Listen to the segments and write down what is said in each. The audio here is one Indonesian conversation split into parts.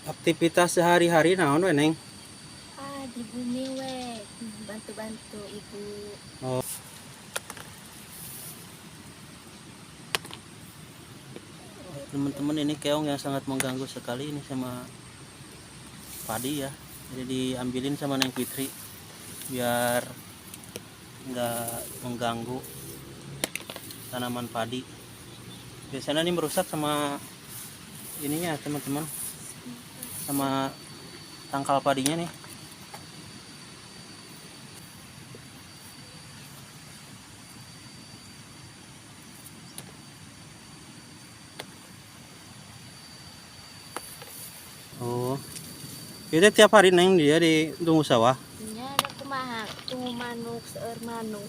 Aktivitas sehari-hari naon we Neng? Di bumi we, bantu-bantu ibu. Oh, teman-teman, ini keong yang sangat mengganggu sekali ini sama padi ya. Jadi diambilin sama Neng Fitri biar nggak mengganggu tanaman padi. Biasanya ini merusak sama ininya teman-teman, sama tangkal padinya nih. Oh, itu tiap hari Neng dia di tunggu sawah. Nya ada kumaha, tunggu manuk, seur manuk.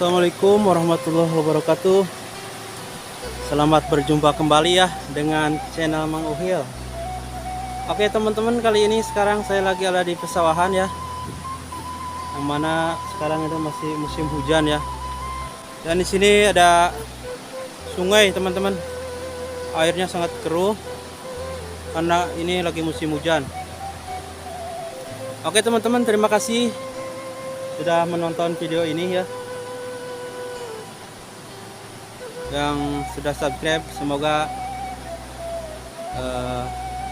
Assalamualaikum warahmatullahi wabarakatuh. Selamat berjumpa kembali ya dengan channel Mang Uhil. Oke teman-teman, kali ini sekarang saya lagi ada di pesawahan ya, yang mana sekarang itu masih musim hujan ya. Dan di sini ada sungai teman-teman, airnya sangat keruh karena ini lagi musim hujan. Oke teman-teman, terima kasih sudah menonton video ini ya. Yang sudah subscribe, semoga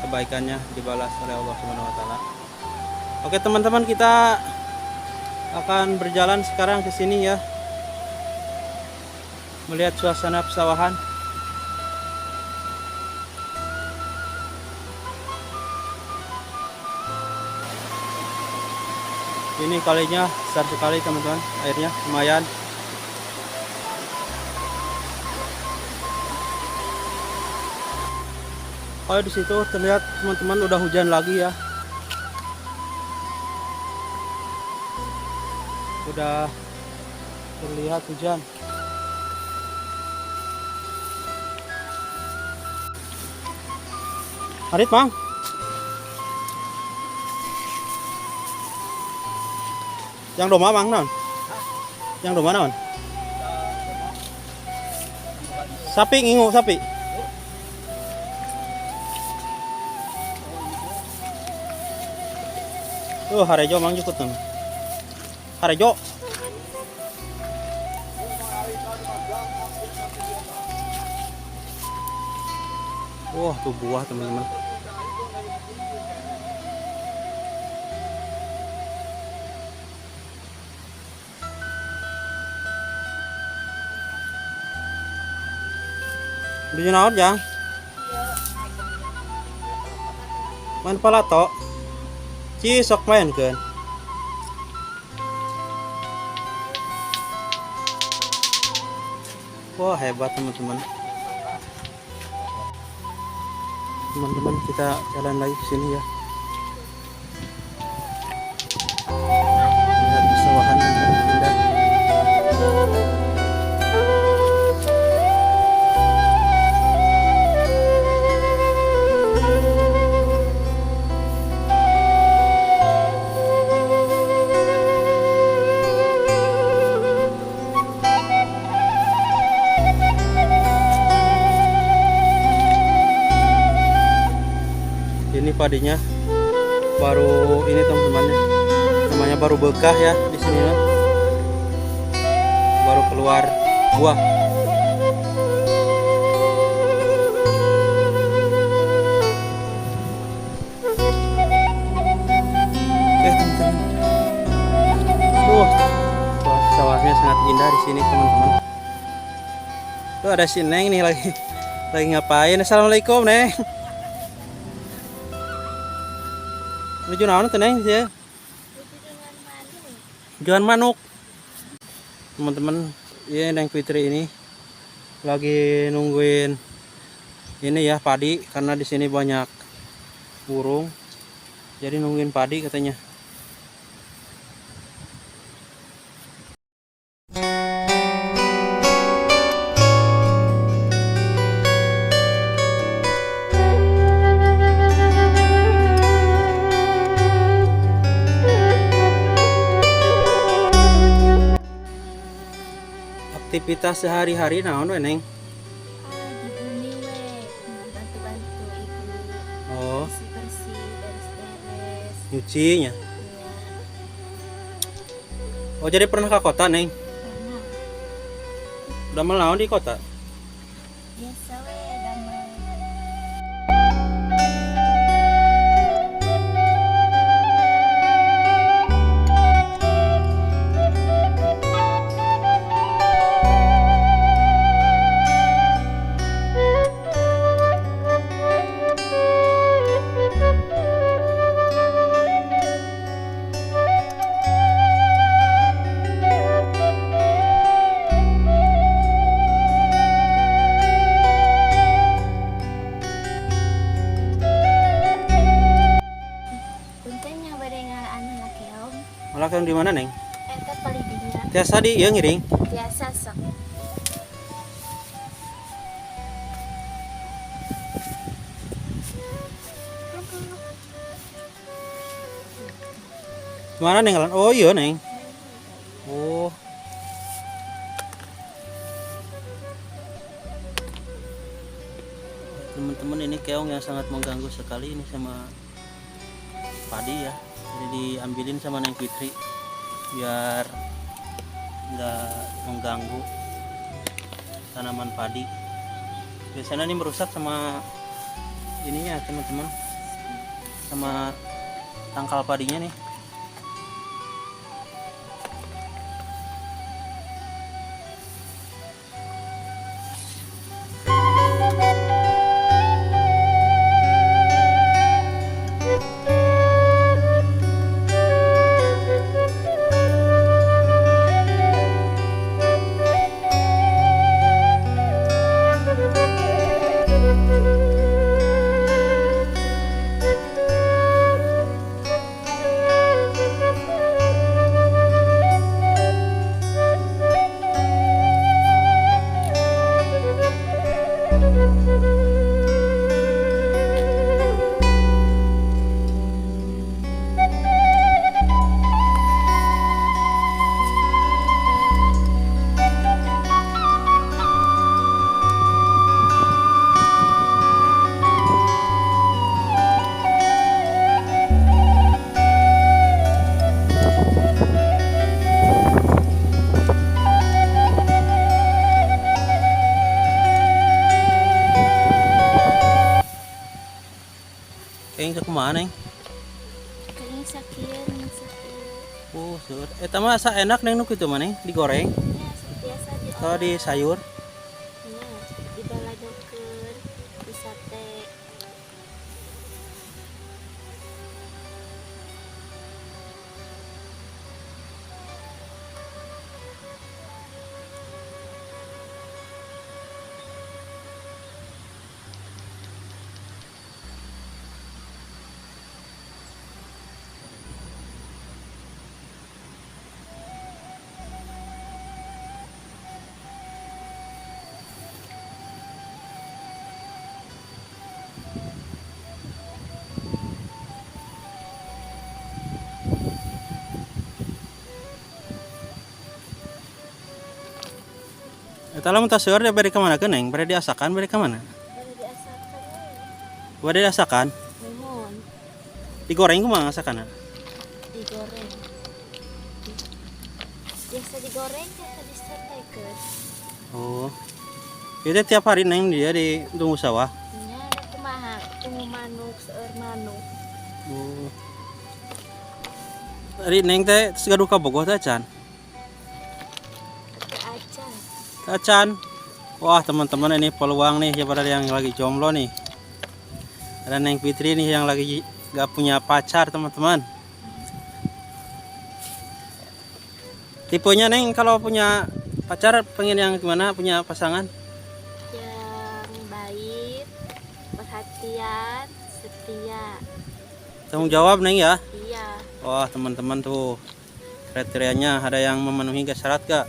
kebaikannya dibalas oleh Allah Subhanahu wa taala. Oke teman-teman, kita akan berjalan sekarang ke sini ya, melihat suasana pesawahan. Ini kalinya besar sekali teman-teman, airnya lumayan. Oh, di situ terlihat teman-teman udah hujan lagi ya. Udah terlihat hujan. Harit, Mang. Yang doma, Mang, non? Yang doma, non? Sapi, ngingu, sapi. Harejo Mang jukut nang. Harejo. Wah, tuh buah teman-teman. Di naon Jang? Main palato. Ci sok main kan. Wah, hebat teman-teman. Teman-teman, kita jalan lagi ke sini ya. Lihat pesawahan yang indah. Ini padinya baru ini teman-teman, namanya baru bekah ya di sini ya. Baru keluar Buah. Teman-teman. Wah, sawahnya sangat indah di sini, teman-teman. Tuh ada si Neng nih lagi ngapain? Assalamualaikum, Neng. Menuju naon tuh, Neng? Ya. Jualan manuk. Teman-teman, ya Neng Fitri ini lagi nungguin ini ya padi karena di sini banyak burung. Jadi nungguin padi katanya. Aktivitas sehari-hari naon we, Neng? Di bumi we, bantu-bantu ibu Oh, bersih-bersih, beres-beres. nyucinya. Ya, Oh, jadi pernah ke kota, Neng? pernah. Udah naon di kota? Biasa we, damai. Puntenya barengan anu laki om. Malah yang di mana, Neng? Eta paling dingin. Tiasa di ieu ngiring. Biasa sok. Mana, Neng? Oh, iya, Neng. Oh. Teman-teman, ini keong yang sangat mengganggu sekali ini sama padi ya. Jadi diambilin sama Neng Fitri biar nggak mengganggu tanaman padi. Biasanya ini merusak sama ininya teman-teman, sama tangkal padinya nih. Kayaknya kemana, Neng? Kering sakit, sakit. Oh, sur. Eta mah asa enak Neng nu kitu mah, Neng, digoreng Ya, biasa atau di sayur. ya, dibaladokeun di sate. Eta lamun tas seueur bari ka mana Neng? Bari diasakan bari ka mana? Baru diasakan we. Bari diasakan, Lemon digoreng kumaha asakanna? digoreng. Biasa digoreng biasa disatekeun. Oh. Itu tiap hari neng dia di tunggu sawah. Nya ada kumaha tunggu manuk seueur manuk. Oh. Tadi neng teh segaduh ka bogoh teh can. Teu acan. Acan. Wah teman-teman ini peluang nih siapa yang lagi jomblo nih. Ada Neng Fitri nih yang lagi gak punya pacar teman-teman. Tipenya Neng kalau punya pacar pengen yang gimana, punya pasangan? Yang baik, perhatian, setia. Tanggung jawab Neng ya. Iya. Wah teman-teman tuh kriterianya ada yang memenuhi syarat gak?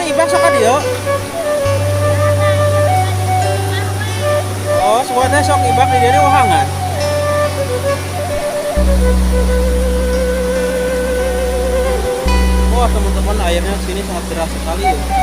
Ibak sok dia. Oh, semuanya sok ibak di dia wahangan. Wah, teman-teman airnya sini sangat deras sekali ya.